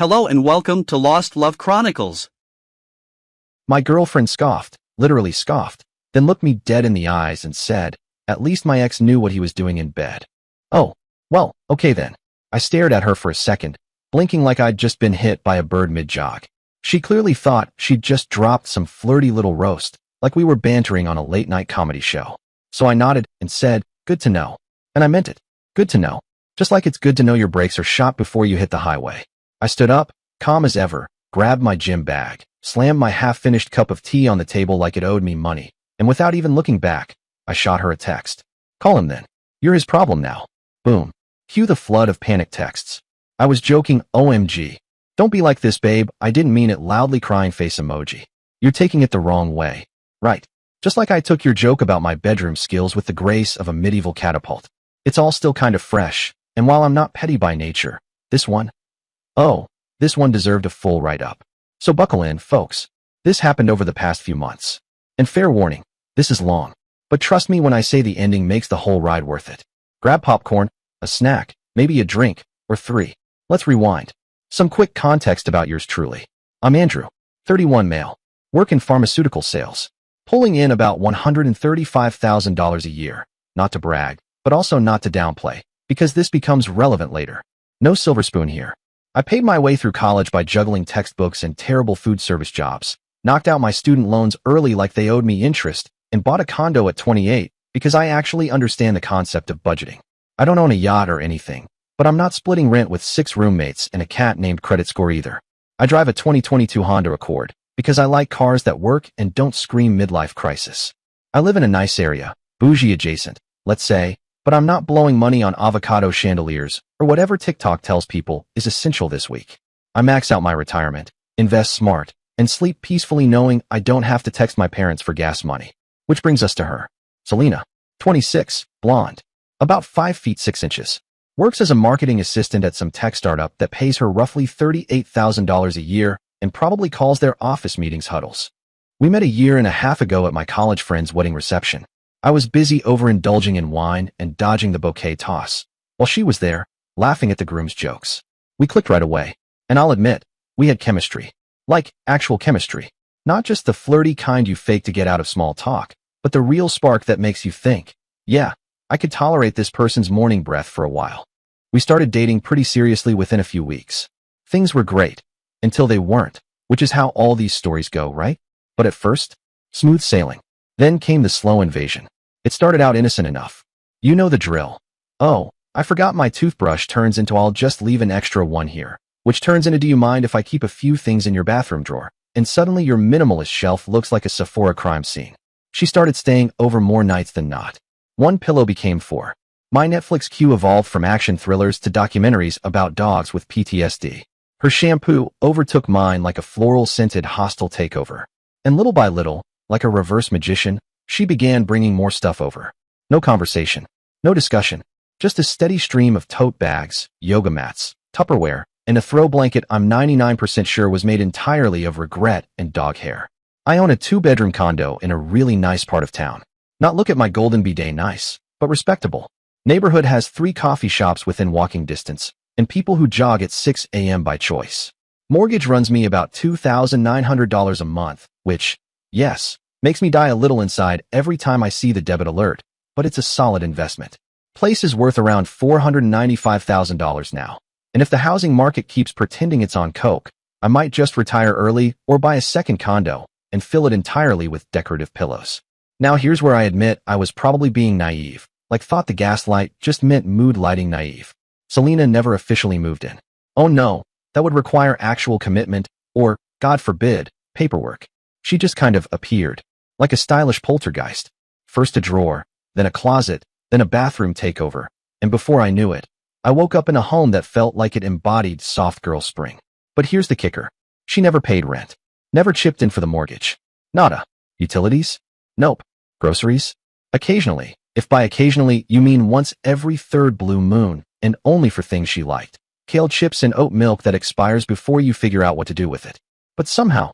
Hello and welcome to Lost Love Chronicles. My girlfriend scoffed, literally scoffed, then looked me dead in the eyes and said, "At least my ex knew what he was doing in bed." Oh, well, okay then. I stared at her for a second, blinking like I'd just been hit by a bird mid-jog. She clearly thought she'd just dropped some flirty little roast, like we were bantering on a late-night comedy show. So I nodded and said, "Good to know." And I meant it. Good to know. Just like it's good to know your brakes are shot before you hit the highway. I stood up, calm as ever, grabbed my gym bag, slammed my half-finished cup of tea on the table like it owed me money, and without even looking back, I shot her a text. "Call him then. You're his problem now." Boom. Cue the flood of panic texts. I was joking, OMG. "Don't be like this, babe, I didn't mean it," loudly crying face emoji. "You're taking it the wrong way." Right. Just like I took your joke about my bedroom skills with the grace of a medieval catapult. It's all still kind of fresh, and while I'm not petty by nature, this one deserved a full write-up. So buckle in, folks. This happened over the past few months. And fair warning, this is long. But trust me when I say the ending makes the whole ride worth it. Grab popcorn, a snack, maybe a drink, or three. Let's rewind. Some quick context about yours truly. I'm Andrew, 31 male, work in pharmaceutical sales, pulling in about $135,000 a year. Not to brag, but also not to downplay, because this becomes relevant later. No silver spoon here. I paid my way through college by juggling textbooks and terrible food service jobs, knocked out my student loans early like they owed me interest, and bought a condo at 28 because I actually understand the concept of budgeting. I don't own a yacht or anything, but I'm not splitting rent with 6 roommates and a cat named Credit Score either. I drive a 2022 Honda Accord because I like cars that work and don't scream midlife crisis. I live in a nice area, bougie adjacent, let's say, but I'm not blowing money on avocado chandeliers or whatever TikTok tells people is essential this week. I max out my retirement, invest smart, and sleep peacefully knowing I don't have to text my parents for gas money. Which brings us to her. Selena, 26, blonde, about 5 feet 6 inches. Works as a marketing assistant at some tech startup that pays her roughly $38,000 a year and probably calls their office meetings huddles. We met a year and a half ago at my college friend's wedding reception. I was busy overindulging in wine and dodging the bouquet toss, while she was there, laughing at the groom's jokes. We clicked right away, and I'll admit, we had chemistry. Like, actual chemistry. Not just the flirty kind you fake to get out of small talk, but the real spark that makes you think, yeah, I could tolerate this person's morning breath for a while. We started dating pretty seriously within a few weeks. Things were great, until they weren't, which is how all these stories go, right? But at first, smooth sailing. Then came the slow invasion. It started out innocent enough. You know the drill. "Oh, I forgot my toothbrush," turns into "I'll just leave an extra one here," which turns into "Do you mind if I keep a few things in your bathroom drawer?" And suddenly your minimalist shelf looks like a Sephora crime scene. She started staying over more nights than not. 1 pillow became 4. My Netflix queue evolved from action thrillers to documentaries about dogs with PTSD. Her shampoo overtook mine like a floral-scented hostile takeover. And little by little, like a reverse magician, she began bringing more stuff over. No conversation, no discussion, just a steady stream of tote bags, yoga mats, Tupperware, and a throw blanket I'm 99% sure was made entirely of regret and dog hair. I own a 2-bedroom condo in a really nice part of town. Not look at my golden bidet nice, but respectable. Neighborhood has 3 coffee shops within walking distance, and people who jog at 6 a.m. by choice. Mortgage runs me about $2,900 a month, which, yes, makes me die a little inside every time I see the debit alert, but it's a solid investment. Place is worth around $495,000 now. And if the housing market keeps pretending it's on coke, I might just retire early or buy a second condo and fill it entirely with decorative pillows. Now here's where I admit I was probably being naive, like thought the gaslight just meant mood lighting naive. Selena never officially moved in. Oh no, that would require actual commitment or, God forbid, paperwork. She just kind of appeared, like a stylish poltergeist. First a drawer, then a closet, then a bathroom takeover, and before I knew it, I woke up in a home that felt like it embodied soft girl spring. But here's the kicker. She never paid rent. Never chipped in for the mortgage. Nada. Utilities? Nope. Groceries? Occasionally. If by occasionally you mean once every 3rd blue moon, and only for things she liked. Kale chips and oat milk that expires before you figure out what to do with it. But somehow,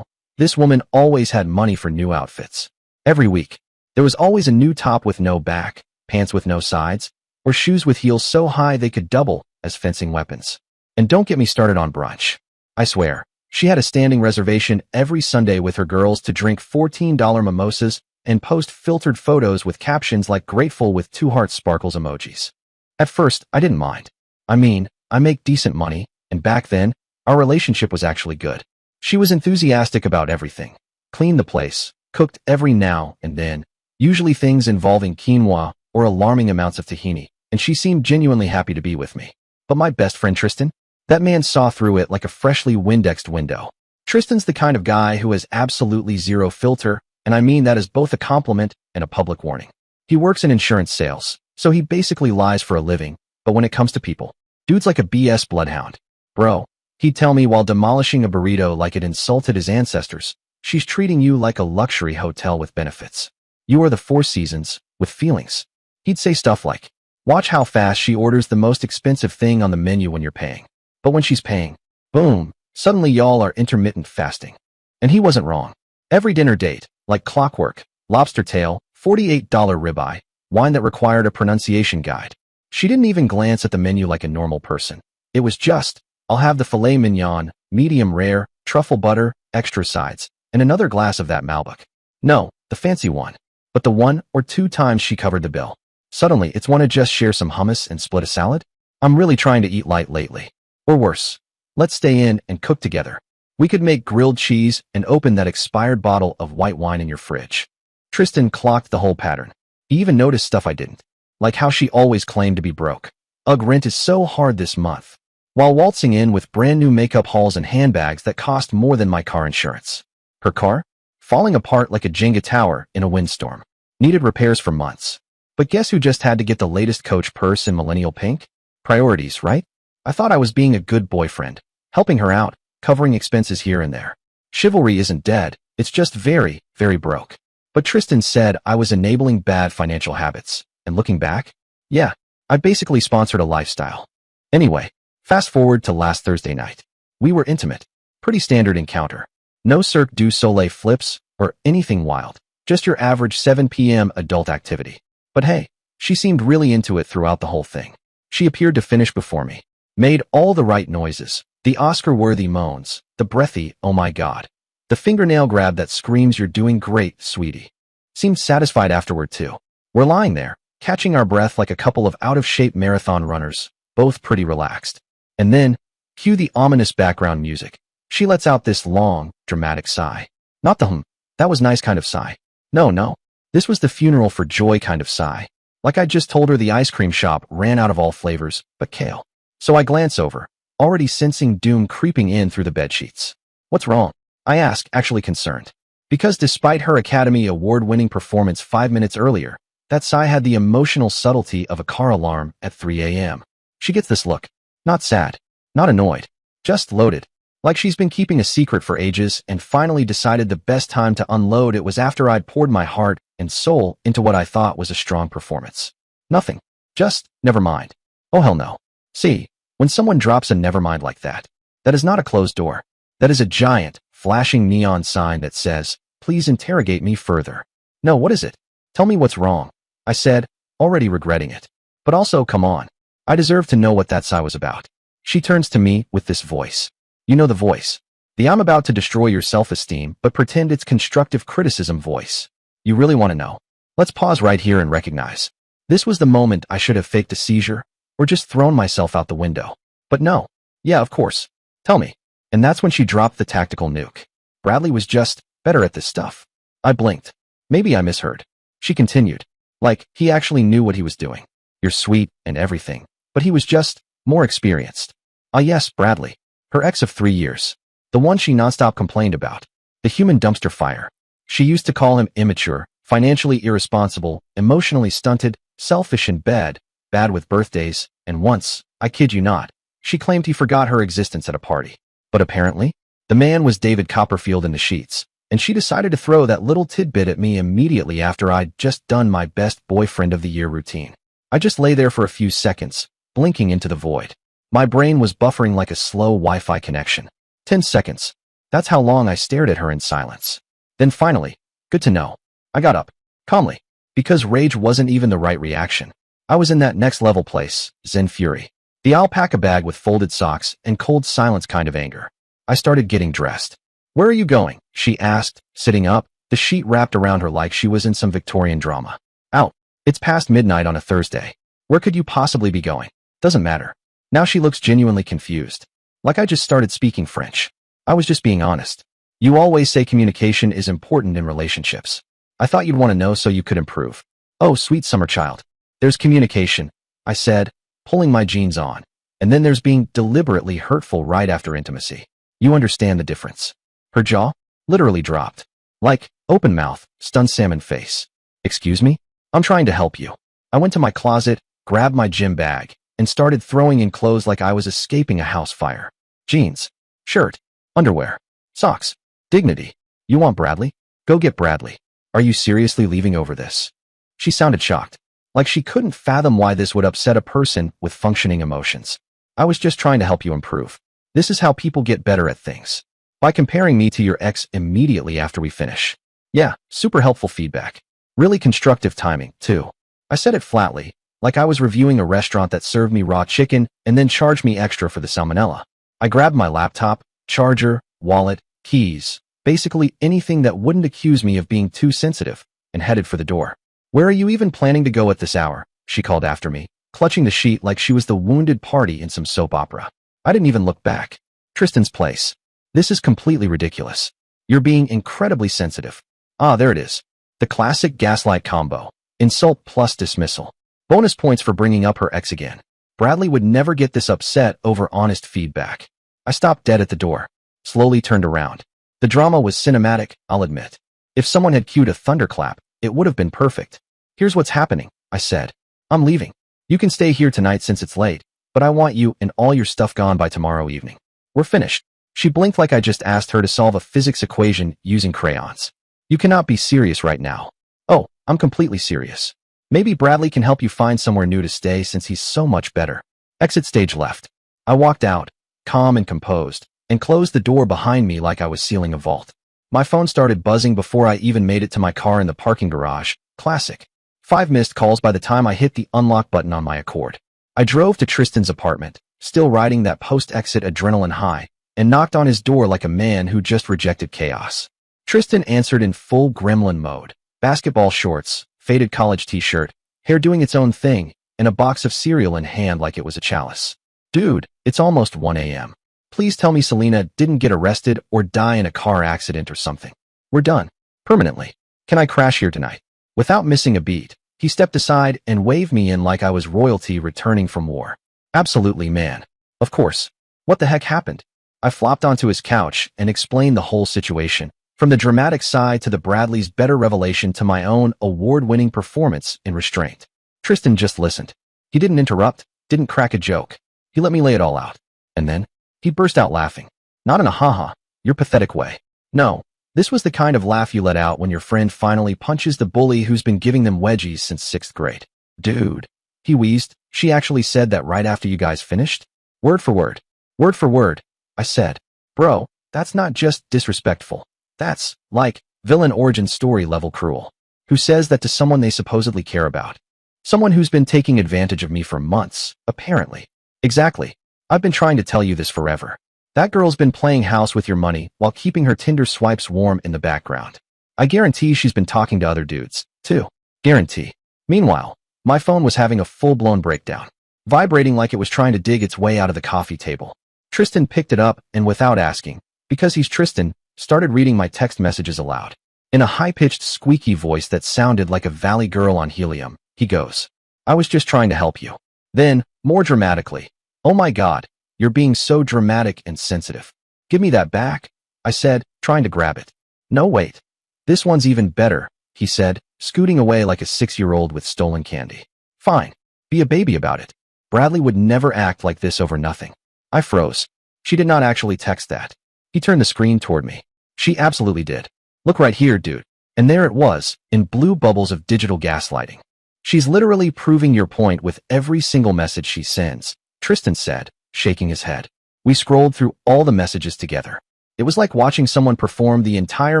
this woman always had money for new outfits. Every week, there was always a new top with no back, pants with no sides, or shoes with heels so high they could double as fencing weapons. And don't get me started on brunch. I swear, she had a standing reservation every Sunday with her girls to drink $14 mimosas and post filtered photos with captions like grateful with two heart sparkles emojis. At first, I didn't mind. I mean, I make decent money, and back then, our relationship was actually good. She was enthusiastic about everything. Cleaned the place, cooked every now and then, usually things involving quinoa or alarming amounts of tahini, and she seemed genuinely happy to be with me. But my best friend Tristan? That man saw through it like a freshly Windexed window. Tristan's the kind of guy who has absolutely zero filter, and I mean that as both a compliment and a public warning. He works in insurance sales, so he basically lies for a living, but when it comes to people, dude's like a BS bloodhound. Bro, he'd tell me while demolishing a burrito like it insulted his ancestors, she's treating you like a luxury hotel with benefits. You are the Four Seasons, with feelings. He'd say stuff like, watch how fast she orders the most expensive thing on the menu when you're paying. But when she's paying, boom, suddenly y'all are intermittent fasting. And he wasn't wrong. Every dinner date, like clockwork, lobster tail, $48 ribeye, wine that required a pronunciation guide. She didn't even glance at the menu like a normal person. It was just, I'll have the filet mignon, medium rare, truffle butter, extra sides, and another glass of that Malbec. No, the fancy one. But the 1 or 2 times she covered the bill. Suddenly, it's wanna just share some hummus and split a salad? I'm really trying to eat light lately. Or worse, let's stay in and cook together. We could make grilled cheese and open that expired bottle of white wine in your fridge. Tristan clocked the whole pattern. He even noticed stuff I didn't. Like how she always claimed to be broke. Ugh, rent is so hard this month. While waltzing in with brand new makeup hauls and handbags that cost more than my car insurance. Her car? Falling apart like a Jenga tower in a windstorm. Needed repairs for months. But guess who just had to get the latest Coach purse in millennial pink? Priorities, right? I thought I was being a good boyfriend, helping her out, covering expenses here and there. Chivalry isn't dead, it's just very, very broke. But Tristan said I was enabling bad financial habits. And looking back, yeah, I basically sponsored a lifestyle. Anyway, fast forward to last Thursday night. We were intimate. Pretty standard encounter. No Cirque du Soleil flips or anything wild. Just your average 7 p.m. adult activity. But hey, she seemed really into it throughout the whole thing. She appeared to finish before me. Made all the right noises. The Oscar-worthy moans. The breathy, oh my god. The fingernail grab that screams you're doing great, sweetie. Seemed satisfied afterward too. We're lying there, catching our breath like a couple of out-of-shape marathon runners, both pretty relaxed. And then, cue the ominous background music. She lets out this long, dramatic sigh. Not the that was nice kind of sigh. No. This was the funeral for joy kind of sigh. Like I just told her the ice cream shop ran out of all flavors, but kale. So I glance over, already sensing doom creeping in through the bedsheets. What's wrong? I ask, actually concerned. Because despite her Academy Award-winning performance 5 minutes earlier, that sigh had the emotional subtlety of a car alarm at 3 a.m. She gets this look. Not sad. Not annoyed. Just loaded. Like she's been keeping a secret for ages and finally decided the best time to unload it was after I'd poured my heart and soul into what I thought was a strong performance. Nothing. Just, never mind. Oh hell no. See, when someone drops a never mind like that, that is not a closed door. That is a giant, flashing neon sign that says, please interrogate me further. No, what is it? Tell me what's wrong. I said, already regretting it. But also, come on. I deserve to know what that sigh was about. She turns to me with this voice. You know the voice. The I'm about to destroy your self-esteem, but pretend it's constructive criticism voice. You really want to know? Let's pause right here and recognize. This was the moment I should have faked a seizure, or just thrown myself out the window. But no. Yeah, of course. Tell me. And that's when she dropped the tactical nuke. Bradley was just better at this stuff. I blinked. Maybe I misheard. She continued. Like, he actually knew what he was doing. You're sweet and everything. But he was just more experienced. Ah yes, Bradley. Her ex of 3 years. The one she nonstop complained about. The human dumpster fire. She used to call him immature, financially irresponsible, emotionally stunted, selfish in bed, bad with birthdays, and once, I kid you not, she claimed he forgot her existence at a party. But apparently, the man was David Copperfield in the sheets, and she decided to throw that little tidbit at me immediately after I'd just done my best boyfriend of the year routine. I just lay there for a few seconds, blinking into the void. My brain was buffering like a slow Wi-Fi connection. 10 seconds. That's how long I stared at her in silence. Then finally, good to know, I got up, calmly, because rage wasn't even the right reaction. I was in that next level place, Zen fury. The alpaca bag with folded socks and cold silence kind of anger. I started getting dressed. Where are you going? She asked, sitting up, the sheet wrapped around her like she was in some Victorian drama. Out. It's past midnight on a Thursday. Where could you possibly be going? Doesn't matter. Now she looks genuinely confused. Like I just started speaking French. I was just being honest. You always say communication is important in relationships. I thought you'd want to know so you could improve. Oh, sweet summer child. There's communication, I said, pulling my jeans on. And then there's being deliberately hurtful right after intimacy. You understand the difference. Her jaw literally dropped. Like, open mouth, stunned salmon face. Excuse me? I'm trying to help you. I went to my closet, grabbed my gym bag, and started throwing in clothes like I was escaping a house fire. Jeans, shirt, underwear, socks, dignity. You want Bradley? Go get Bradley. Are you seriously leaving over this? She sounded shocked, like she couldn't fathom why this would upset a person with functioning emotions. I was just trying to help you improve. This is how people get better at things. By comparing me to your ex immediately after we finish. Yeah, super helpful feedback. Really constructive timing, too. I said it flatly, like I was reviewing a restaurant that served me raw chicken and then charged me extra for the salmonella. I grabbed my laptop, charger, wallet, keys, basically anything that wouldn't accuse me of being too sensitive, and headed for the door. Where are you even planning to go at this hour? She called after me, clutching the sheet like she was the wounded party in some soap opera. I didn't even look back. Tristan's place. This is completely ridiculous. You're being incredibly sensitive. Ah, there it is. The classic gaslight combo. Insult plus dismissal. Bonus points for bringing up her ex again. Bradley would never get this upset over honest feedback. I stopped dead at the door, slowly turned around. The drama was cinematic, I'll admit. If someone had cued a thunderclap, it would have been perfect. Here's what's happening, I said. I'm leaving. You can stay here tonight since it's late, but I want you and all your stuff gone by tomorrow evening. We're finished. She blinked like I just asked her to solve a physics equation using crayons. You cannot be serious right now. Oh, I'm completely serious. Maybe Bradley can help you find somewhere new to stay since he's so much better. Exit stage left. I walked out, calm and composed, and closed the door behind me like I was sealing a vault. My phone started buzzing before I even made it to my car in the parking garage. Classic. 5 missed calls by the time I hit the unlock button on my Accord. I drove to Tristan's apartment, still riding that post-exit adrenaline high, and knocked on his door like a man who just rejected chaos. Tristan answered in full gremlin mode. Basketball shorts, faded college t-shirt, hair doing its own thing, and a box of cereal in hand like it was a chalice. Dude, it's almost 1 a.m. Please tell me Selena didn't get arrested or die in a car accident or something. We're done. Permanently. Can I crash here tonight? Without missing a beat, he stepped aside and waved me in like I was royalty returning from war. Absolutely, man. Of course. What the heck happened? I flopped onto his couch and explained the whole situation, from the dramatic side to the Bradley's better revelation to my own award-winning performance in restraint. Tristan just listened. He didn't interrupt, didn't crack a joke. He let me lay it all out. And then, he burst out laughing. Not in a haha, you're pathetic way. No, this was the kind of laugh you let out when your friend finally punches the bully who's been giving them wedgies since 6th grade. Dude. He wheezed. She actually said that right after you guys finished? Word for word. Word for word. I said. Bro, that's not just disrespectful. That's, like, villain origin story level cruel. Who says that to someone they supposedly care about? Someone who's been taking advantage of me for months, apparently. Exactly. I've been trying to tell you this forever. That girl's been playing house with your money while keeping her Tinder swipes warm in the background. I guarantee she's been talking to other dudes, too. Guarantee. Meanwhile, my phone was having a full-blown breakdown, vibrating like it was trying to dig its way out of the coffee table. Tristan picked it up and without asking, because he's Tristan, started reading my text messages aloud. In a high-pitched, squeaky voice that sounded like a valley girl on helium, he goes, I was just trying to help you. Then, more dramatically, oh my God, you're being so dramatic and sensitive. Give me that back, I said, trying to grab it. No, wait. This one's even better, he said, scooting away like a 6-year-old with stolen candy. Fine. Be a baby about it. Bradley would never act like this over nothing. I froze. She did not actually text that. He turned the screen toward me. She absolutely did. Look right here, dude. And there it was, in blue bubbles of digital gaslighting. She's literally proving your point with every single message she sends, Tristan said, shaking his head. We scrolled through all the messages together. It was like watching someone perform the entire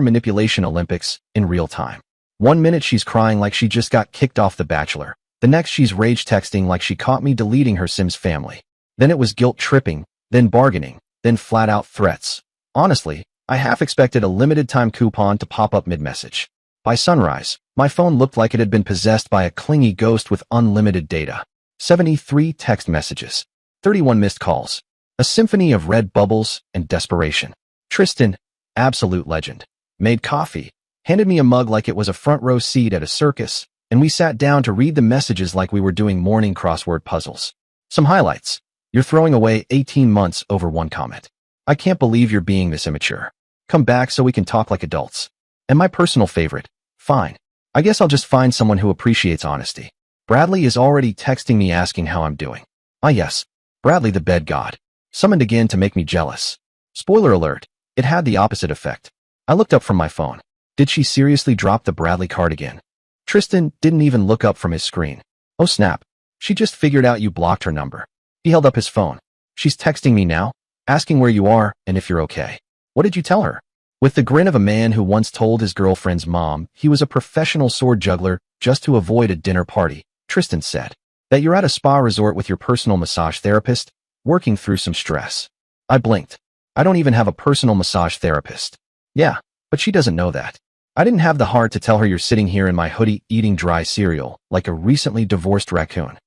manipulation Olympics in real time. 1 minute she's crying like she just got kicked off The Bachelor. The next she's rage texting like she caught me deleting her Sims family. Then it was guilt-tripping, then bargaining, then flat-out threats. Honestly, I half expected a limited-time coupon to pop up mid-message. By sunrise, my phone looked like it had been possessed by a clingy ghost with unlimited data. 73 text messages, 31 missed calls, a symphony of red bubbles and desperation. Tristan, absolute legend, made coffee, handed me a mug like it was a front-row seat at a circus, and we sat down to read the messages like we were doing morning crossword puzzles. Some highlights. You're throwing away 18 months over one comment. I can't believe you're being this immature. Come back so we can talk like adults. And my personal favorite. Fine. I guess I'll just find someone who appreciates honesty. Bradley is already texting me asking how I'm doing. Ah yes, Bradley the bed god. Summoned again to make me jealous. Spoiler alert, it had the opposite effect. I looked up from my phone. Did she seriously drop the Bradley card again? Tristan didn't even look up from his screen. Oh snap. She just figured out you blocked her number. He held up his phone. She's texting me now, asking where you are and if you're okay. What did you tell her? With the grin of a man who once told his girlfriend's mom he was a professional sword juggler just to avoid a dinner party, Tristan said, that you're at a spa resort with your personal massage therapist, working through some stress. I blinked. I don't even have a personal massage therapist. Yeah, but she doesn't know that. I didn't have the heart to tell her you're sitting here in my hoodie eating dry cereal like a recently divorced raccoon.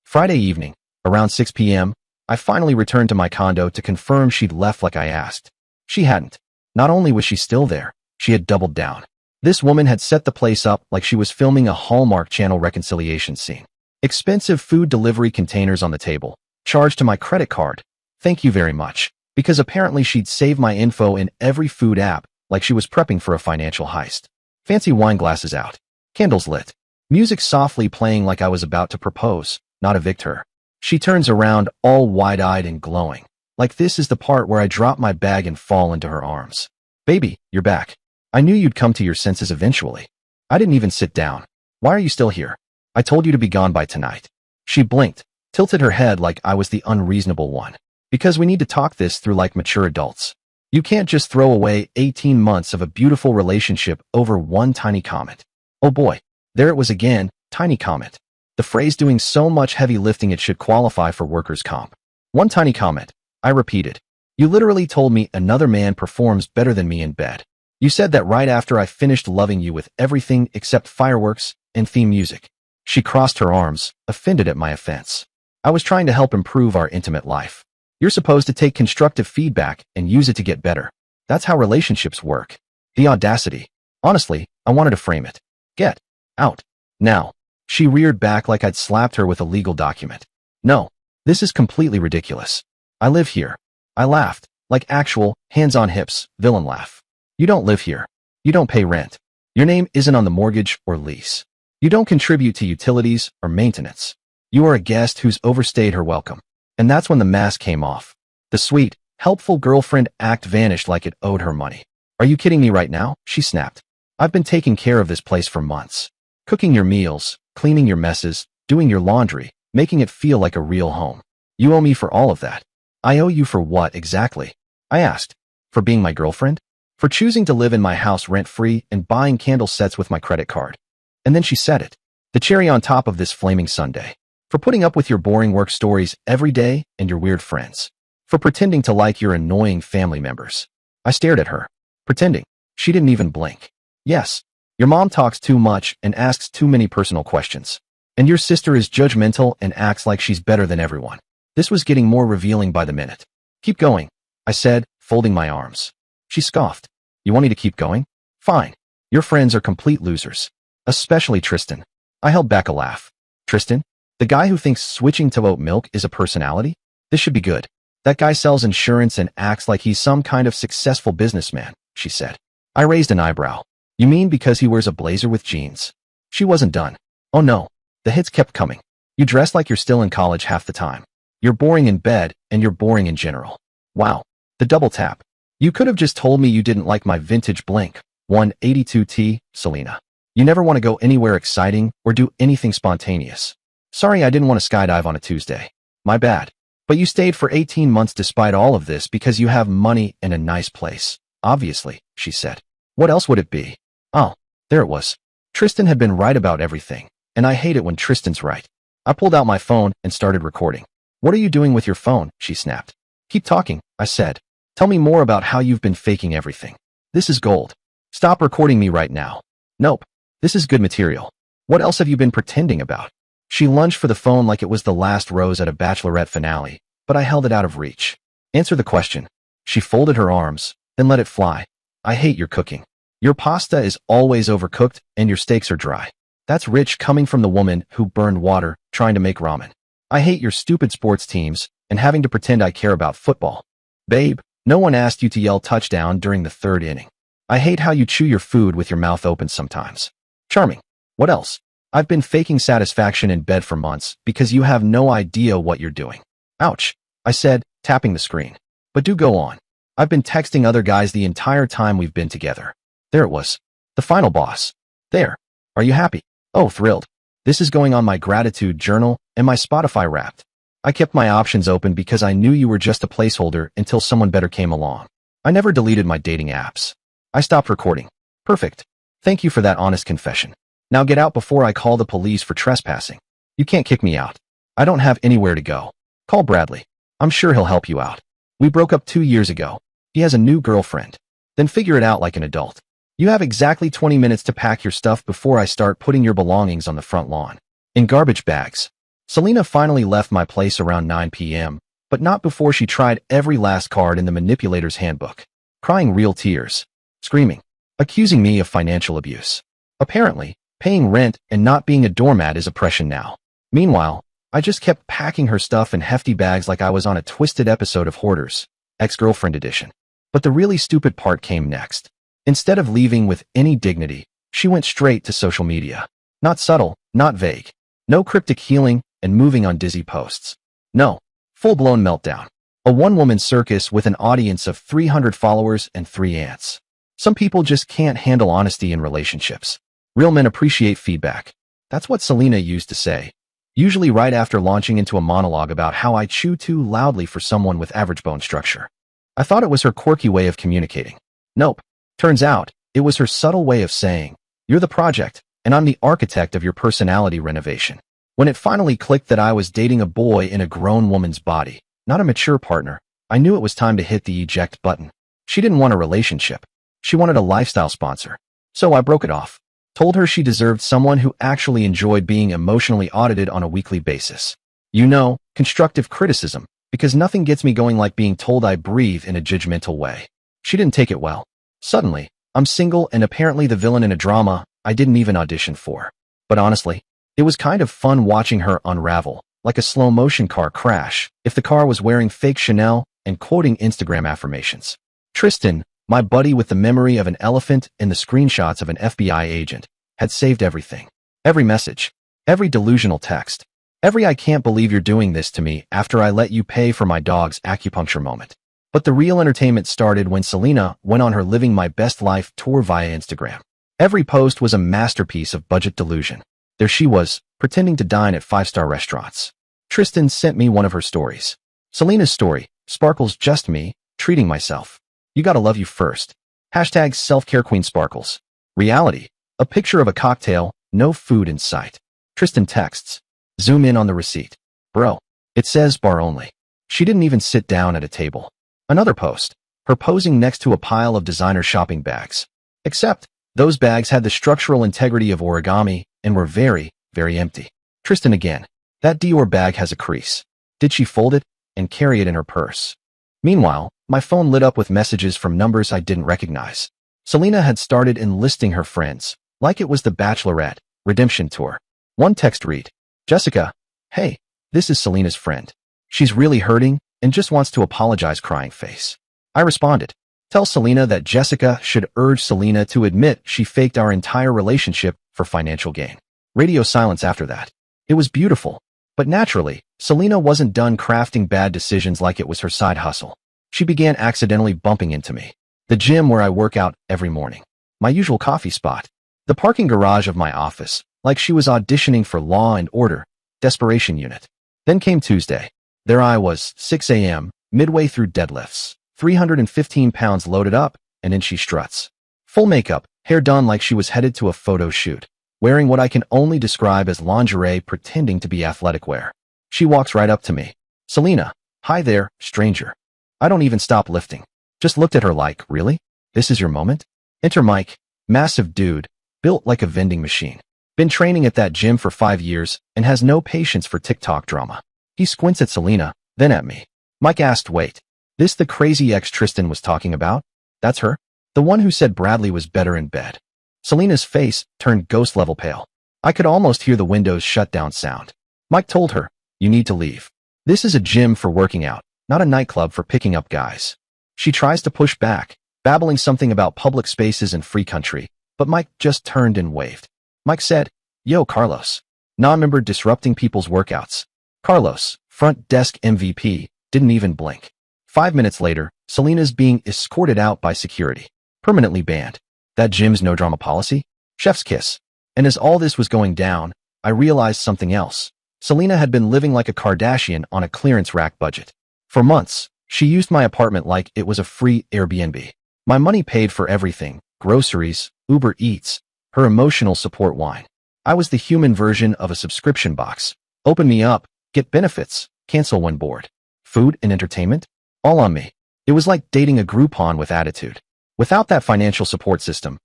Friday evening, around 6 p.m., I finally returned to my condo to confirm she'd left like I asked. She hadn't. Not only was she still there, she had doubled down. This woman had set the place up like she was filming a Hallmark Channel reconciliation scene. Expensive food delivery containers on the table, charged to my credit card. Thank you very much. Because apparently she'd saved my info in every food app, like she was prepping for a financial heist. Fancy wine glasses out. Candles lit. Music softly playing like I was about to propose, not evict her. She turns around all wide-eyed and glowing. Like this is the part where I drop my bag and fall into her arms. Baby, you're back. I knew you'd come to your senses eventually. I didn't even sit down. Why are you still here? I told you to be gone by tonight. She blinked, tilted her head like I was the unreasonable one. Because we need to talk this through like mature adults. You can't just throw away 18 months of a beautiful relationship over one tiny comment. Oh boy, there it was again, tiny comment. The phrase doing so much heavy lifting it should qualify for workers' comp. One tiny comment. I repeated. You literally told me another man performs better than me in bed. You said that right after I finished loving you with everything except fireworks and theme music. She crossed her arms, offended at my offense. I was trying to help improve our intimate life. You're supposed to take constructive feedback and use it to get better. That's how relationships work. The audacity. Honestly, I wanted to frame it. Get out. Now. She reared back like I'd slapped her with a legal document. No, this is completely ridiculous. I live here. I laughed, like actual, hands-on hips, villain laugh. You don't live here. You don't pay rent. Your name isn't on the mortgage or lease. You don't contribute to utilities or maintenance. You are a guest who's overstayed her welcome. And that's when the mask came off. The sweet, helpful girlfriend act vanished like it owed her money. Are you kidding me right now? She snapped. I've been taking care of this place for months. Cooking your meals, cleaning your messes, doing your laundry, making it feel like a real home. You owe me for all of that. I owe you for what exactly? I asked. For being my girlfriend? For choosing to live in my house rent-free and buying candle sets with my credit card. And then she said it. The cherry on top of this flaming sundae. For putting up with your boring work stories every day and your weird friends. For pretending to like your annoying family members. I stared at her. Pretending. She didn't even blink. Yes. Your mom talks too much and asks too many personal questions. And your sister is judgmental and acts like she's better than everyone. This was getting more revealing by the minute. Keep going, I said, folding my arms. She scoffed. You want me to keep going? Fine. Your friends are complete losers. Especially Tristan. I held back a laugh. Tristan? The guy who thinks switching to oat milk is a personality? This should be good. That guy sells insurance and acts like he's some kind of successful businessman, she said. I raised an eyebrow. You mean because he wears a blazer with jeans? She wasn't done. Oh no. The hits kept coming. You dress like you're still in college half the time. You're boring in bed, and you're boring in general. Wow. The double tap. You could have just told me you didn't like my vintage Blink 182T, Selena. You never want to go anywhere exciting or do anything spontaneous. Sorry I didn't want to skydive on a Tuesday. My bad. But you stayed for 18 months despite all of this because you have money and a nice place. Obviously, she said. What else would it be? Oh, there it was. Tristan had been right about everything, and I hate it when Tristan's right. I pulled out my phone and started recording. What are you doing with your phone? She snapped. Keep talking, I said. Tell me more about how you've been faking everything. This is gold. Stop recording me right now. Nope. This is good material. What else have you been pretending about? She lunged for the phone like it was the last rose at a bachelorette finale, but I held it out of reach. Answer the question. She folded her arms, then let it fly. I hate your cooking. Your pasta is always overcooked and your steaks are dry. That's rich coming from the woman who burned water trying to make ramen. I hate your stupid sports teams and having to pretend I care about football. Babe, no one asked you to yell touchdown during the third inning. I hate how you chew your food with your mouth open sometimes. Charming. What else? I've been faking satisfaction in bed for months because you have no idea what you're doing. Ouch, I said, tapping the screen. But do go on. I've been texting other guys the entire time we've been together. There it was. The final boss. There. Are you happy? Oh, thrilled. This is going on my gratitude journal and my Spotify Wrapped. I kept my options open because I knew you were just a placeholder until someone better came along. I never deleted my dating apps. I stopped recording. Perfect. Thank you for that honest confession. Now get out before I call the police for trespassing. You can't kick me out. I don't have anywhere to go. Call Bradley. I'm sure he'll help you out. We broke up 2 years ago. He has a new girlfriend. Then figure it out like an adult. You have exactly 20 minutes to pack your stuff before I start putting your belongings on the front lawn. In garbage bags. Selena finally left my place around 9 p.m., but not before she tried every last card in the manipulator's handbook. Crying real tears. Screaming. Accusing me of financial abuse. Apparently, paying rent and not being a doormat is oppression now. Meanwhile, I just kept packing her stuff in hefty bags like I was on a twisted episode of Hoarders, Ex-Girlfriend Edition. But the really stupid part came next. Instead of leaving with any dignity, she went straight to social media. Not subtle, not vague. No cryptic healing and moving on dizzy posts. No, full-blown meltdown. A one-woman circus with an audience of 300 followers and 3 ants. Some people just can't handle honesty in relationships. Real men appreciate feedback. That's what Selena used to say, usually right after launching into a monologue about how I chew too loudly for someone with average bone structure. I thought it was her quirky way of communicating. Nope. Turns out, it was her subtle way of saying, you're the project, and I'm the architect of your personality renovation. When it finally clicked that I was dating a boy in a grown woman's body, not a mature partner, I knew it was time to hit the eject button. She didn't want a relationship. She wanted a lifestyle sponsor. So I broke it off. Told her she deserved someone who actually enjoyed being emotionally audited on a weekly basis. You know, constructive criticism, because nothing gets me going like being told I breathe in a judgmental way. She didn't take it well. Suddenly, I'm single and apparently the villain in a drama I didn't even audition for. But honestly, it was kind of fun watching her unravel, like a slow-motion car crash, if the car was wearing fake Chanel and quoting Instagram affirmations. Tristan, my buddy with the memory of an elephant and the screenshots of an FBI agent, had saved everything. Every message. Every delusional text. Every I can't believe you're doing this to me after I let you pay for my dog's acupuncture moment. But the real entertainment started when Selena went on her Living My Best Life tour via Instagram. Every post was a masterpiece of budget delusion. There she was, pretending to dine at 5-star restaurants. Tristan sent me one of her stories. Selena's story, Sparkles just me, treating myself. You gotta love you first. Hashtag self-care queen Sparkles. Reality, a picture of a cocktail, no food in sight. Tristan texts. Zoom in on the receipt. Bro, it says bar only. She didn't even sit down at a table. Another post. Her posing next to a pile of designer shopping bags. Except, those bags had the structural integrity of origami and were very, very empty. Tristan again. That Dior bag has a crease. Did she fold it and carry it in her purse? Meanwhile, my phone lit up with messages from numbers I didn't recognize. Selena had started enlisting her friends, like it was the Bachelorette redemption tour. One text read, Jessica, hey, this is Selena's friend. She's really hurting and just wants to apologize, crying face. I responded, tell Selena that Jessica should urge Selena to admit she faked our entire relationship for financial gain. Radio silence after that. It was beautiful. But naturally, Selena wasn't done crafting bad decisions like it was her side hustle. She began accidentally bumping into me. The gym where I work out every morning. My usual coffee spot. The parking garage of my office, like she was auditioning for Law and Order, Desperation Unit. Then came Tuesday. There I was, 6 a.m., midway through deadlifts, 315 pounds loaded up, and in she struts. Full makeup, hair done like she was headed to a photo shoot, wearing what I can only describe as lingerie pretending to be athletic wear. She walks right up to me. Selena, hi there, stranger. I don't even stop lifting. Just looked at her like, really? This is your moment? Enter Mike, massive dude, built like a vending machine. Been training at that gym for 5 years and has no patience for TikTok drama. He squints at Selena, then at me. Mike asked, wait, this the crazy ex Tristan was talking about? That's her? The one who said Bradley was better in bed. Selena's face turned ghost-level pale. I could almost hear the windows shut down sound. Mike told her, you need to leave. This is a gym for working out, not a nightclub for picking up guys. She tries to push back, babbling something about public spaces and free country, but Mike just turned and waved. Mike said, yo, Carlos. Non-member disrupting people's workouts. Carlos, front desk MVP, didn't even blink. 5 minutes later, Selena's being escorted out by security. Permanently banned. That gym's no drama policy? Chef's kiss. And as all this was going down, I realized something else. Selena had been living like a Kardashian on a clearance rack budget. For months, she used my apartment like it was a free Airbnb. My money paid for everything, groceries, Uber Eats, her emotional support wine. I was the human version of a subscription box. Open me up, get benefits, cancel when bored. Food and entertainment? All on me. It was like dating a Groupon with attitude. Without that financial support system,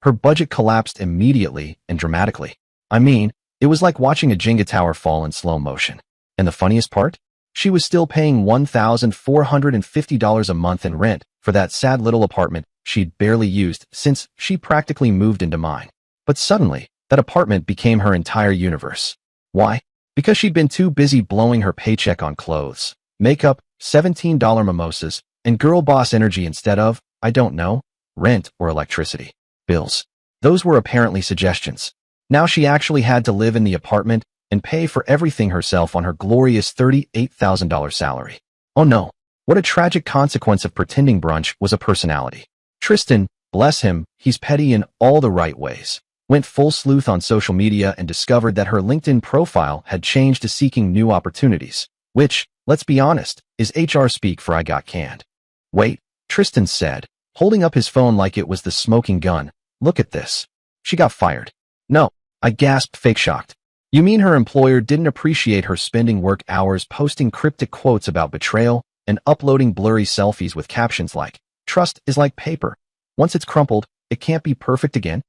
her budget collapsed immediately and dramatically. I mean, it was like watching a Jenga tower fall in slow motion. And the funniest part? She was still paying $1,450 a month in rent for that sad little apartment she'd barely used since she practically moved into mine. But suddenly, that apartment became her entire universe. Why? Because she'd been too busy blowing her paycheck on clothes, makeup, $17 mimosas, and girl boss energy instead of, I don't know, rent or electricity bills. Those were apparently suggestions. Now she actually had to live in the apartment and pay for everything herself on her glorious $38,000 salary. Oh no, what a tragic consequence of pretending brunch was a personality. Tristan, bless him, he's petty in all the right ways, went full sleuth on social media and discovered that her LinkedIn profile had changed to seeking new opportunities, which, let's be honest, is HR speak for I got canned. Wait, Tristan said, holding up his phone like it was the smoking gun, look at this. She got fired. No, I gasped, fake shocked. You mean her employer didn't appreciate her spending work hours posting cryptic quotes about betrayal and uploading blurry selfies with captions like, trust is like paper. Once it's crumpled, it can't be perfect again?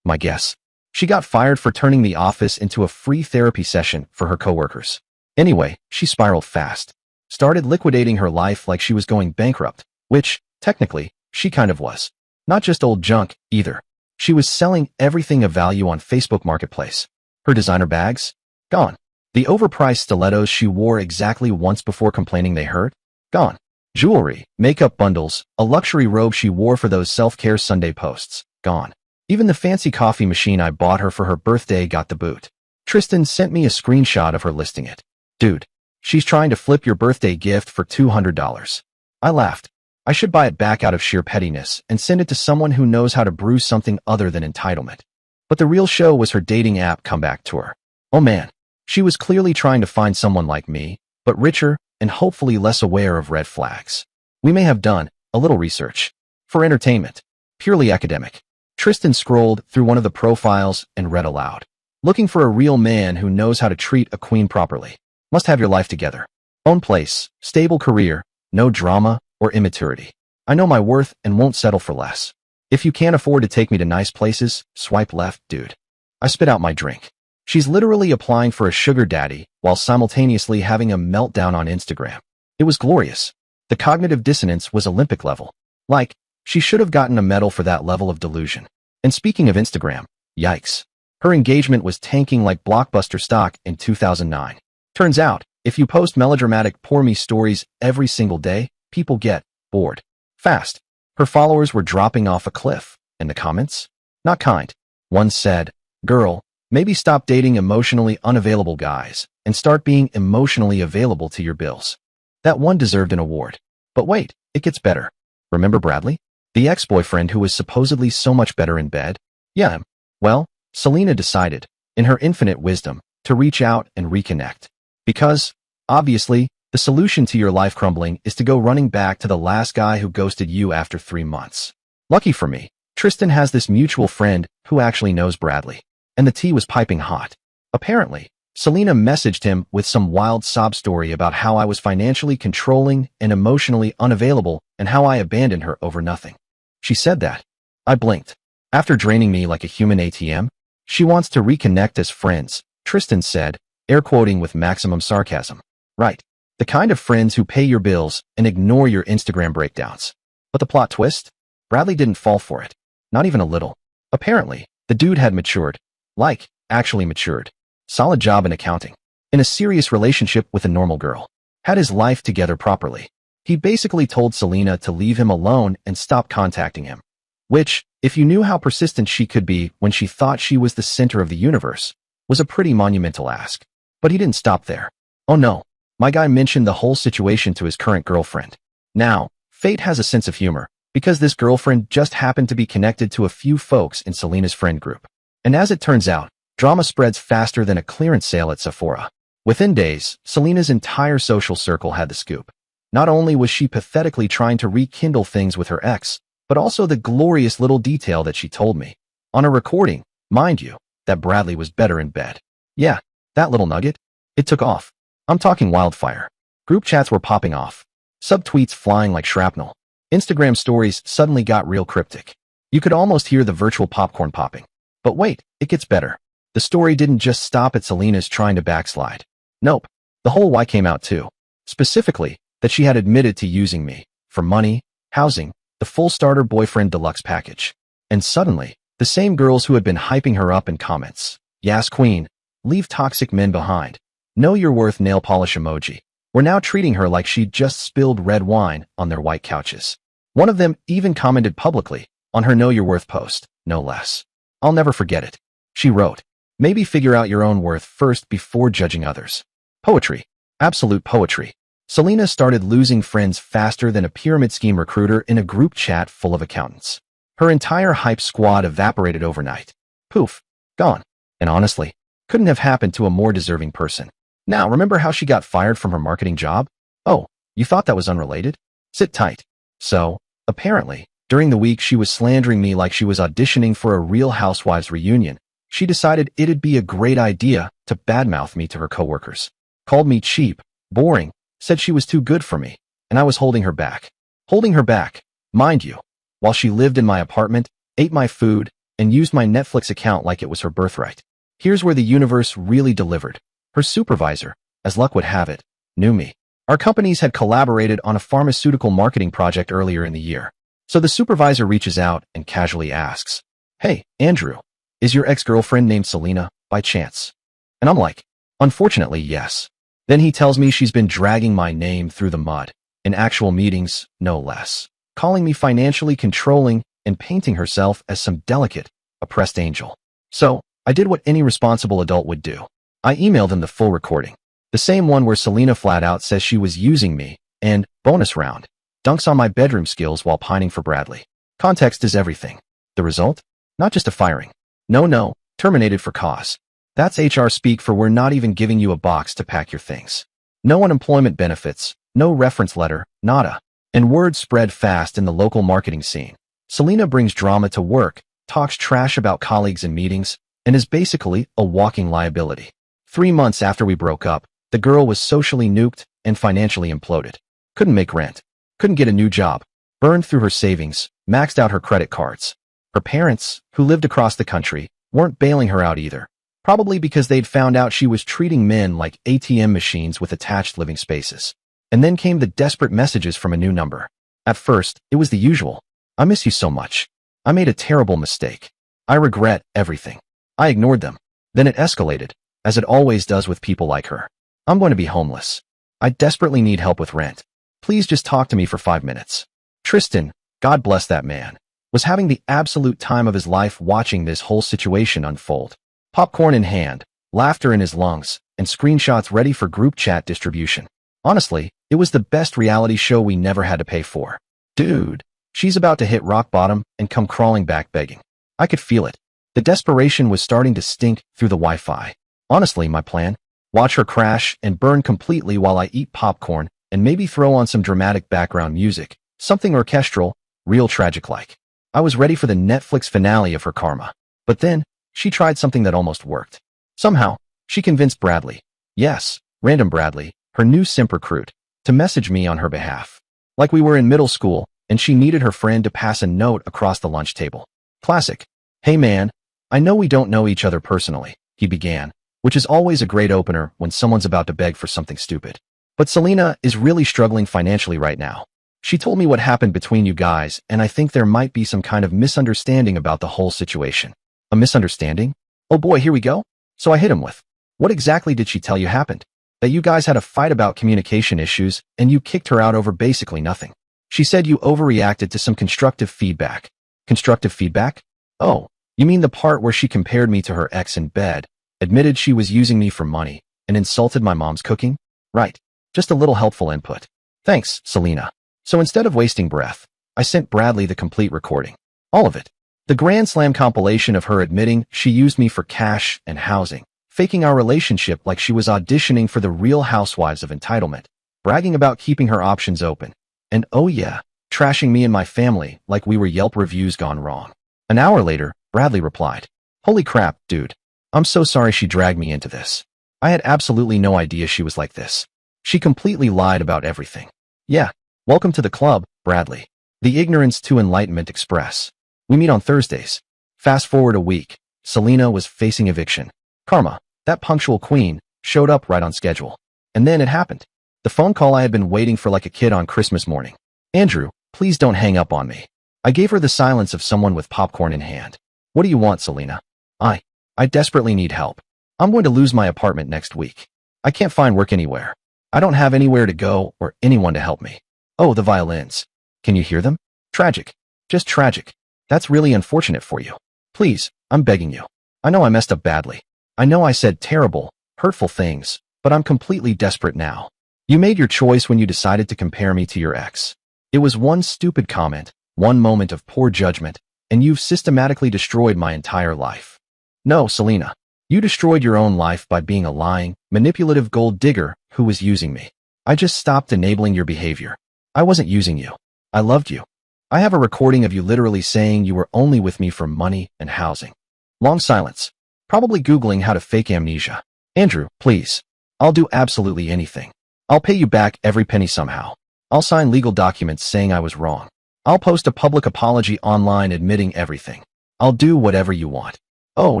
My guess. She got fired for turning the office into a free therapy session for her coworkers. Anyway, she spiraled fast. Started liquidating her life like she was going bankrupt, which, technically, she kind of was. Not just old junk, either. She was selling everything of value on Facebook Marketplace. Her designer bags? Gone. The overpriced stilettos she wore exactly once before complaining they hurt? Gone. Jewelry, makeup bundles, a luxury robe she wore for those self-care Sunday posts? Gone. Even the fancy coffee machine I bought her for her birthday got the boot. Tristan sent me a screenshot of her listing it. Dude, she's trying to flip your birthday gift for $200. I laughed. I should buy it back out of sheer pettiness and send it to someone who knows how to brew something other than entitlement. But the real show was her dating app comeback tour. Oh man, she was clearly trying to find someone like me, but richer and hopefully less aware of red flags. We may have done a little research. For entertainment. Purely academic. Tristan scrolled through one of the profiles and read aloud. Looking for a real man who knows how to treat a queen properly. Must have your life together. Own place, stable career, no drama or immaturity. I know my worth and won't settle for less. If you can't afford to take me to nice places, swipe left, dude. I spit out my drink. She's literally applying for a sugar daddy while simultaneously having a meltdown on Instagram. It was glorious. The cognitive dissonance was Olympic level. Like, she should have gotten a medal for that level of delusion. And speaking of Instagram, yikes. Her engagement was tanking like Blockbuster stock in 2009. Turns out, if you post melodramatic poor me stories every single day, people get bored. Fast. Her followers were dropping off a cliff. And the comments? Not kind. One said, girl, maybe stop dating emotionally unavailable guys and start being emotionally available to your bills. That one deserved an award. But wait, it gets better. Remember Bradley? The ex-boyfriend who was supposedly so much better in bed? Yeah. Well, Selena decided, in her infinite wisdom, to reach out and reconnect. Because, obviously, the solution to your life crumbling is to go running back to the last guy who ghosted you after 3 months. Lucky for me, Tristan has this mutual friend who actually knows Bradley. And the tea was piping hot. Apparently, Selena messaged him with some wild sob story about how I was financially controlling and emotionally unavailable and how I abandoned her over nothing. She said that. I blinked. After draining me like a human ATM, she wants to reconnect as friends, Tristan said, air quoting with maximum sarcasm. Right. The kind of friends who pay your bills and ignore your Instagram breakdowns. But the plot twist? Bradley didn't fall for it. Not even a little. Apparently, the dude had matured. Like, actually matured. Solid job in accounting. In a serious relationship with a normal girl. Had his life together properly. He basically told Selena to leave him alone and stop contacting him. Which, if you knew how persistent she could be when she thought she was the center of the universe, was a pretty monumental ask. But he didn't stop there. Oh no, my guy mentioned the whole situation to his current girlfriend. Now, fate has a sense of humor, because this girlfriend just happened to be connected to a few folks in Selena's friend group. And as it turns out, drama spreads faster than a clearance sale at Sephora. Within days, Selena's entire social circle had the scoop. Not only was she pathetically trying to rekindle things with her ex, but also the glorious little detail that she told me. On a recording, mind you, that Bradley was better in bed. Yeah, that little nugget. It took off. I'm talking wildfire. Group chats were popping off. Subtweets flying like shrapnel. Instagram stories suddenly got real cryptic. You could almost hear the virtual popcorn popping. But wait, it gets better. The story didn't just stop at Selena's trying to backslide. Nope. The whole why came out too. Specifically, that she had admitted to using me for money, housing, the full starter boyfriend deluxe package. And suddenly, the same girls who had been hyping her up in comments. Yas queen, leave toxic men behind. Know your worth nail polish emoji. Were now treating her like she'd just spilled red wine on their white couches. One of them even commented publicly on her Know Your Worth post, no less. I'll never forget it. She wrote, maybe figure out your own worth first before judging others. Poetry. Absolute poetry. Selena started losing friends faster than a pyramid scheme recruiter in a group chat full of accountants. Her entire hype squad evaporated overnight. Poof. Gone. And honestly, couldn't have happened to a more deserving person. Now, remember how she got fired from her marketing job? Oh, you thought that was unrelated? Sit tight. So, apparently, during the week she was slandering me like she was auditioning for a Real Housewives reunion. She decided it'd be a great idea to badmouth me to her coworkers. Called me cheap, boring, said she was too good for me, and I was holding her back. Holding her back, mind you, while she lived in my apartment, ate my food, and used my Netflix account like it was her birthright. Here's where the universe really delivered. Her supervisor, as luck would have it, knew me. Our companies had collaborated on a pharmaceutical marketing project earlier in the year. So the supervisor reaches out and casually asks, hey, Andrew, is your ex-girlfriend named Selena, by chance? And I'm like, unfortunately, yes. Then he tells me she's been dragging my name through the mud, in actual meetings, no less, calling me financially controlling and painting herself as some delicate, oppressed angel. So, I did what any responsible adult would do. I emailed him the full recording. The same one where Selena flat out says she was using me, and, bonus round, dunks on my bedroom skills while pining for Bradley. Context is everything. The result? Not just a firing. No, terminated for cause. That's HR speak for we're not even giving you a box to pack your things. No unemployment benefits, no reference letter, nada. And word spread fast in the local marketing scene. Selena brings drama to work, talks trash about colleagues in meetings, and is basically a walking liability. 3 months after we broke up, the girl was socially nuked and financially imploded. Couldn't make rent. Couldn't get a new job. Burned through her savings, maxed out her credit cards. Her parents, who lived across the country, weren't bailing her out either. Probably because they'd found out she was treating men like ATM machines with attached living spaces. And then came the desperate messages from a new number. At first, it was the usual. I miss you so much. I made a terrible mistake. I regret everything. I ignored them. Then it escalated, as it always does with people like her. I'm going to be homeless. I desperately need help with rent. Please just talk to me for 5 minutes. Tristan, God bless that man, was having the absolute time of his life watching this whole situation unfold. Popcorn in hand, laughter in his lungs, and screenshots ready for group chat distribution. Honestly, it was the best reality show we never had to pay for. Dude, she's about to hit rock bottom and come crawling back begging. I could feel it. The desperation was starting to stink through the Wi-Fi. Honestly, my plan? Watch her crash and burn completely while I eat popcorn and maybe throw on some dramatic background music, something orchestral, real tragic-like. I was ready for the Netflix finale of her karma. But then, she tried something that almost worked. Somehow, She convinced Bradley, yes, random Bradley, her new simp recruit, to message me on her behalf. Like we were in middle school, and she needed her friend to pass a note across the lunch table. Classic. Hey man, I know we don't know each other personally, he began, which is always a great opener when someone's about to beg for something stupid. But Selena is really struggling financially right now. She told me what happened between you guys, and I think there might be some kind of misunderstanding about the whole situation. A misunderstanding? Oh boy, here we go. So I hit him with, what exactly did she tell you happened? That you guys had a fight about communication issues, and you kicked her out over basically nothing. She said you overreacted to some constructive feedback. Constructive feedback? Oh, you mean the part where she compared me to her ex in bed, admitted she was using me for money, and insulted my mom's cooking? Right. Just a little helpful input. Thanks, Selena. So instead of wasting breath, I sent Bradley the complete recording. All of it. The Grand Slam compilation of her admitting she used me for cash and housing, faking our relationship like she was auditioning for the Real Housewives of Entitlement, bragging about keeping her options open, and oh yeah, trashing me and my family like we were Yelp reviews gone wrong. An hour later, Bradley replied, holy crap, dude. I'm so sorry she dragged me into this. I had absolutely no idea she was like this. She completely lied about everything. Yeah, welcome to the club, Bradley. The Ignorance to Enlightenment Express. We meet on Thursdays. Fast forward a week. Selena was facing eviction. Karma, that punctual queen, showed up right on schedule. And then it happened. The phone call I had been waiting for like a kid on Christmas morning. Andrew, please don't hang up on me. I gave her the silence of someone with popcorn in hand. What do you want, Selena? I desperately need help. I'm going to lose my apartment next week. I can't find work anywhere. I don't have anywhere to go or anyone to help me. Oh, the violins. Can you hear them? Tragic. Just tragic. That's really unfortunate for you. Please, I'm begging you. I know I messed up badly. I know I said terrible, hurtful things, but I'm completely desperate now. You made your choice when you decided to compare me to your ex. It was one stupid comment, one moment of poor judgment, and you've systematically destroyed my entire life. No, Selena. You destroyed your own life by being a lying, manipulative gold digger who was using me. I just stopped enabling your behavior. I wasn't using you. I loved you. I have a recording of you literally saying you were only with me for money and housing. Long silence. Probably Googling how to fake amnesia. Andrew, please. I'll do absolutely anything. I'll pay you back every penny somehow. I'll sign legal documents saying I was wrong. I'll post a public apology online admitting everything. I'll do whatever you want. Oh,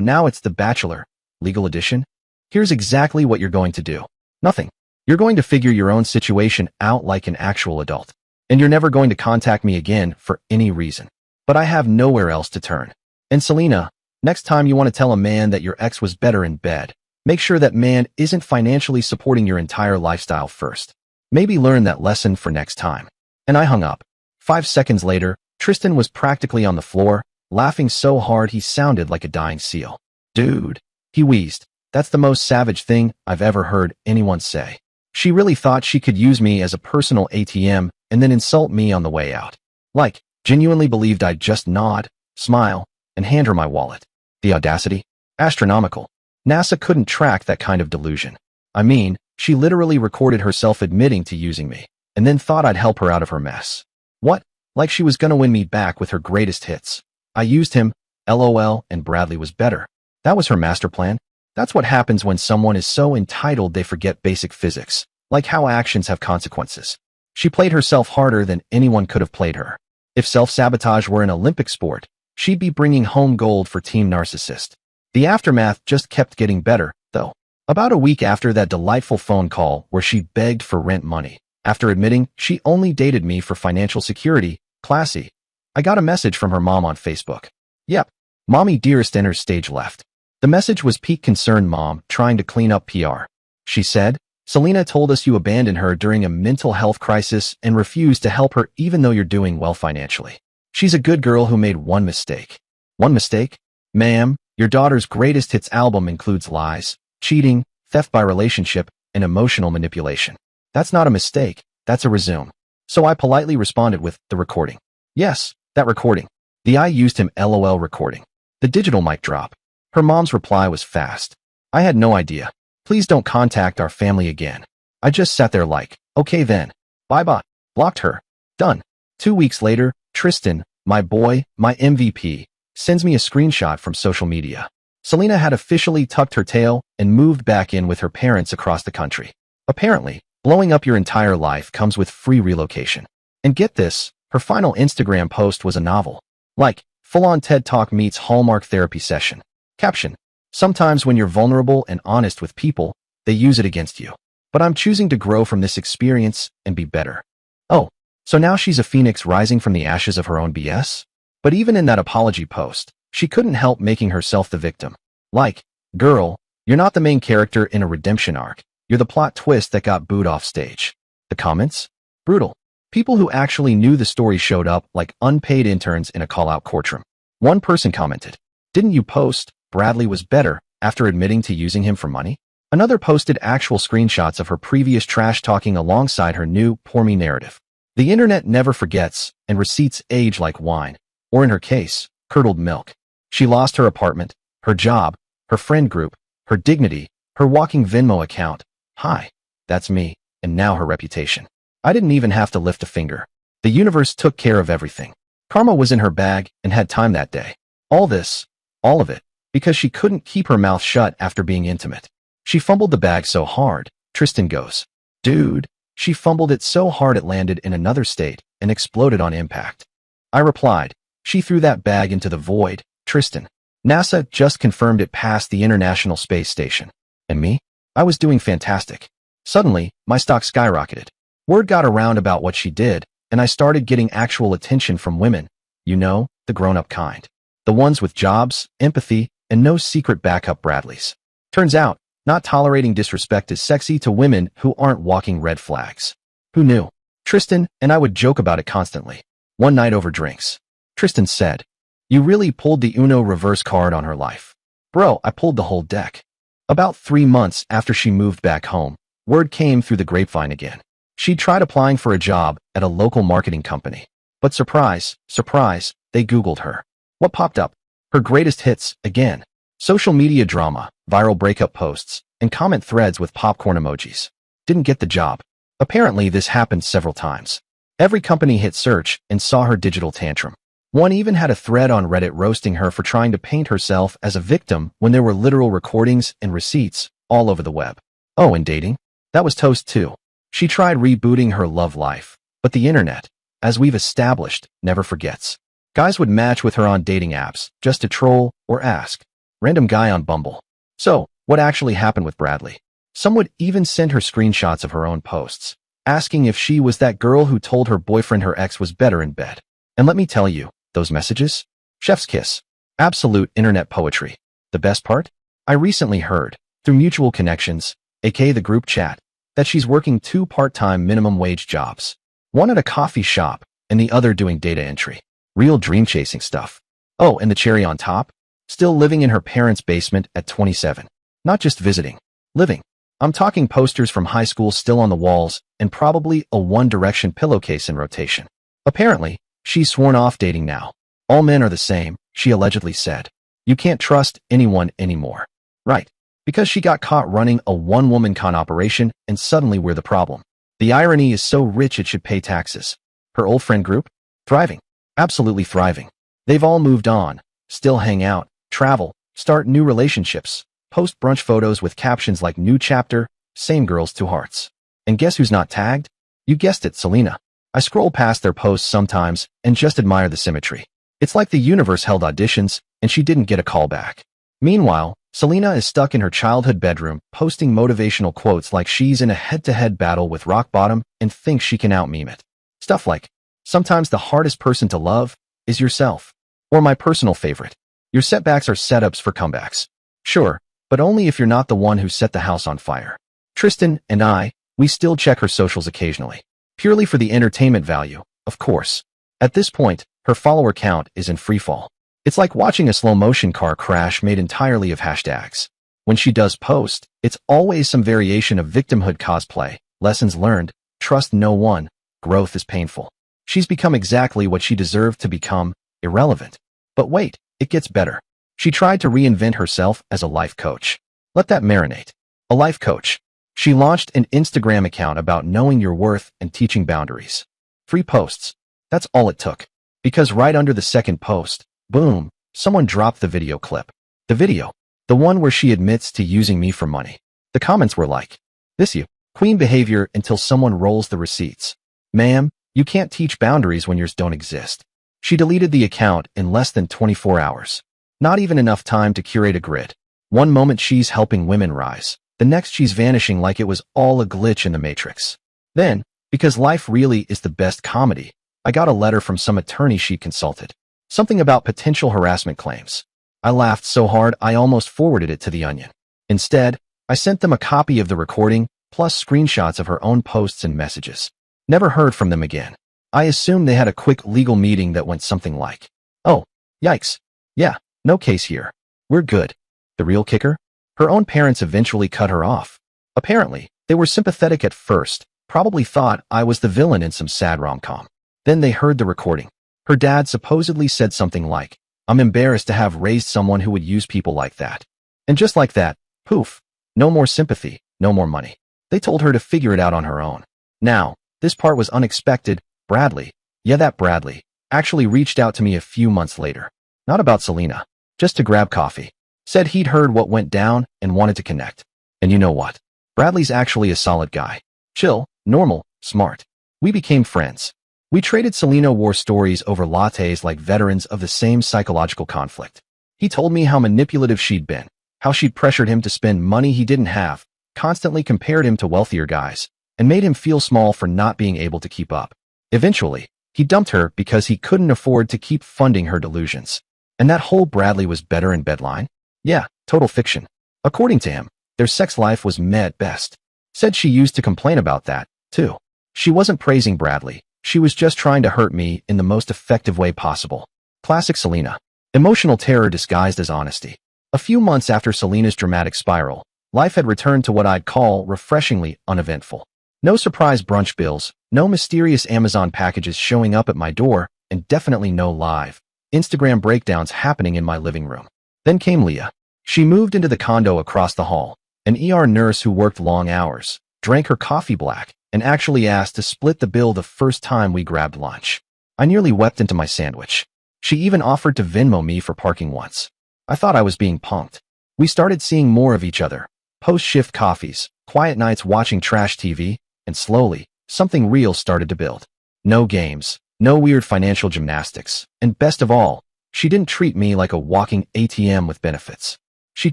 now it's The Bachelor, legal edition? Here's exactly what you're going to do. Nothing. You're going to figure your own situation out like an actual adult. And you're never going to contact me again for any reason. But I have nowhere else to turn. And Selena, next time you want to tell a man that your ex was better in bed, make sure that man isn't financially supporting your entire lifestyle first. Maybe learn that lesson for next time. And I hung up. 5 seconds later, Tristan was practically on the floor, laughing so hard he sounded like a dying seal. Dude, he wheezed. That's the most savage thing I've ever heard anyone say. She really thought she could use me as a personal ATM and then insult me on the way out. Like, genuinely believed I'd just nod, smile, and hand her my wallet. The audacity? Astronomical. NASA couldn't track that kind of delusion. I mean, she literally recorded herself admitting to using me, and then thought I'd help her out of her mess. What? Like she was gonna win me back with her greatest hits. I used him, LOL, and Bradley was better. That was her master plan. That's what happens when someone is so entitled they forget basic physics, like how actions have consequences. She played herself harder than anyone could have played her. If self-sabotage were an Olympic sport, she'd be bringing home gold for Team Narcissist. The aftermath just kept getting better, though. About a week after that delightful phone call where she begged for rent money, after admitting she only dated me for financial security, classy, I got a message from her mom on Facebook. Yep, mommy dearest enters stage left. The message was peak concern mom trying to clean up PR. She said, Selena told us you abandoned her during a mental health crisis and refused to help her even though you're doing well financially. She's a good girl who made one mistake. One mistake? Ma'am, your daughter's greatest hits album includes lies, cheating, theft by relationship, and emotional manipulation. That's not a mistake, that's a resume. So I politely responded with the recording. Yes, that recording. The I used him LOL recording. The digital mic drop. Her mom's reply was fast. I had no idea. Please don't contact our family again. I just sat there like, okay then. Bye-bye. Blocked her. Done. 2 weeks later, Tristan, my boy, my MVP, sends me a screenshot from social media. Selena had officially tucked her tail and moved back in with her parents across the country. Apparently, blowing up your entire life comes with free relocation. And get this, her final Instagram post was a novel. Like, full-on TED Talk meets Hallmark therapy session. Caption: sometimes when you're vulnerable and honest with people, they use it against you. But I'm choosing to grow from this experience and be better. Oh, so now she's a phoenix rising from the ashes of her own BS? But even in that apology post, she couldn't help making herself the victim. Like, girl, you're not the main character in a redemption arc. You're the plot twist that got booed off stage. The comments? Brutal. People who actually knew the story showed up like unpaid interns in a call-out courtroom. One person commented, "Didn't you post Bradley was better after admitting to using him for money?" Another posted actual screenshots of her previous trash-talking alongside her new "poor me" narrative. The internet never forgets, and receipts age like wine, or in her case, curdled milk. She lost her apartment, her job, her friend group, her dignity, her walking Venmo account. Hi, that's me, and now her reputation. I didn't even have to lift a finger. The universe took care of everything. Karma was in her bag and had time that day. All this, all of it, because she couldn't keep her mouth shut after being intimate. She fumbled the bag so hard, Tristan goes, "Dude," she fumbled it so hard it landed in another state and exploded on impact. I replied, "She threw that bag into the void, Tristan. NASA just confirmed it passed the International Space Station." And me? I was doing fantastic. Suddenly, my stock skyrocketed. Word got around about what she did, and I started getting actual attention from women. You know, the grown-up kind. The ones with jobs, empathy, and no secret backup Bradleys. Turns out, not tolerating disrespect is sexy to women who aren't walking red flags. Who knew? Tristan and I would joke about it constantly. One night over drinks, Tristan said, "You really pulled the Uno reverse card on her life." Bro, I pulled the whole deck. About 3 months after she moved back home, word came through the grapevine again. She tried applying for a job at a local marketing company. But surprise, surprise, they Googled her. What popped up? Her greatest hits, again. Social media drama, viral breakup posts, and comment threads with popcorn emojis. Didn't get the job. Apparently this happened several times. Every company hit search and saw her digital tantrum. One even had a thread on Reddit roasting her for trying to paint herself as a victim when there were literal recordings and receipts all over the web. Oh, and dating? That was toast too. She tried rebooting her love life, but the internet, as we've established, never forgets. Guys would match with her on dating apps just to troll or ask. Random guy on Bumble. So, what actually happened with Bradley? Some would even send her screenshots of her own posts, asking if she was that girl who told her boyfriend her ex was better in bed. And let me tell you, those messages? Chef's kiss. Absolute internet poetry. The best part? I recently heard, through mutual connections, aka the group chat, that she's working 2 part-time minimum wage jobs. One at a coffee shop and the other doing data entry. Real dream-chasing stuff. Oh, and the cherry on top? Still living in her parents' basement at 27. Not just visiting. Living. I'm talking posters from high school still on the walls and probably a One Direction pillowcase in rotation. Apparently, she's sworn off dating now. All men are the same, she allegedly said. You can't trust anyone anymore. Right. Because she got caught running a one-woman con operation and suddenly we're the problem. The irony is so rich it should pay taxes. Her old friend group? Thriving. Absolutely thriving. They've all moved on, still hang out, travel, start new relationships, post brunch photos with captions like "New chapter, same girls, 2 hearts." And guess who's not tagged? You guessed it, Selena. I scroll past their posts sometimes and just admire the symmetry. It's like the universe held auditions and she didn't get a call back. Meanwhile, Selena is stuck in her childhood bedroom posting motivational quotes like she's in a head-to-head battle with rock bottom and thinks she can out-meme it. Stuff like, "Sometimes the hardest person to love is yourself." Or my personal favorite, "Your setbacks are setups for comebacks." Sure, but only if you're not the one who set the house on fire. Tristan and I, we still check her socials occasionally. Purely for the entertainment value, of course. At this point, her follower count is in freefall. It's like watching a slow-motion car crash made entirely of hashtags. When she does post, it's always some variation of victimhood cosplay, lessons learned, trust no one, growth is painful. She's become exactly what she deserved to become, irrelevant. But wait, it gets better. She tried to reinvent herself as a life coach. Let that marinate. A life coach. She launched an Instagram account about knowing your worth and teaching boundaries. 3 posts. That's all it took. Because right under the second post, boom, someone dropped the video clip. The video. The one where she admits to using me for money. The comments were like, "This you, queen behavior until someone rolls the receipts. Ma'am, you can't teach boundaries when yours don't exist." She deleted the account in less than 24 hours. Not even enough time to curate a grid. One moment she's helping women rise. The next she's vanishing like it was all a glitch in the Matrix. Then, because life really is the best comedy, I got a letter from some attorney she consulted. Something about potential harassment claims. I laughed so hard I almost forwarded it to The Onion. Instead, I sent them a copy of the recording, plus screenshots of her own posts and messages. Never heard from them again. I assumed they had a quick legal meeting that went something like, "Oh, yikes. Yeah, no case here. We're good." The real kicker? Her own parents eventually cut her off. Apparently, they were sympathetic at first, probably thought I was the villain in some sad rom-com. Then they heard the recording. Her dad supposedly said something like, "I'm embarrassed to have raised someone who would use people like that." And just like that, poof, no more sympathy, no more money. They told her to figure it out on her own. Now, this part was unexpected. Bradley, yeah, that Bradley, actually reached out to me a few months later. Not about Selena, just to grab coffee. Said he'd heard what went down and wanted to connect. And you know what? Bradley's actually a solid guy. Chill, normal, smart. We became friends. We traded Selena war stories over lattes like veterans of the same psychological conflict. He told me how manipulative she'd been, how she'd pressured him to spend money he didn't have, constantly compared him to wealthier guys, and made him feel small for not being able to keep up. Eventually, he dumped her because he couldn't afford to keep funding her delusions. And that whole Bradley was better in bed line? Yeah, total fiction. According to him, their sex life was meh at best. Said she used to complain about that, too. She wasn't praising Bradley. She was just trying to hurt me in the most effective way possible. Classic Selena. Emotional terror disguised as honesty. A few months after Selena's dramatic spiral, life had returned to what I'd call refreshingly uneventful. No surprise brunch bills, no mysterious Amazon packages showing up at my door, and definitely no live Instagram breakdowns happening in my living room. Then came Leah. She moved into the condo across the hall, an ER nurse who worked long hours, drank her coffee black, and actually asked to split the bill the first time we grabbed lunch. I nearly wept into my sandwich. She even offered to Venmo me for parking once. I thought I was being punked. We started seeing more of each other. Post-shift coffees, quiet nights watching trash TV, and slowly, something real started to build. No games, no weird financial gymnastics, and best of all, she didn't treat me like a walking ATM with benefits. She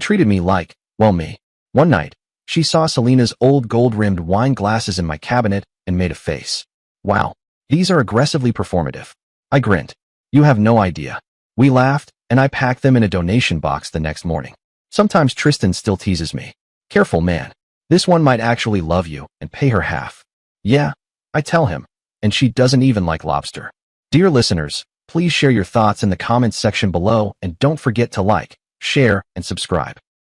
treated me like, well, me. One night, she saw Selena's old gold-rimmed wine glasses in my cabinet and made a face. "Wow, these are aggressively performative." I grinned. "You have no idea." We laughed, and I packed them in a donation box the next morning. Sometimes Tristan still teases me. "Careful, man. This one might actually love you and pay her half." Yeah, I tell him. And she doesn't even like lobster. Dear listeners, please share your thoughts in the comments section below and don't forget to like, share, and subscribe.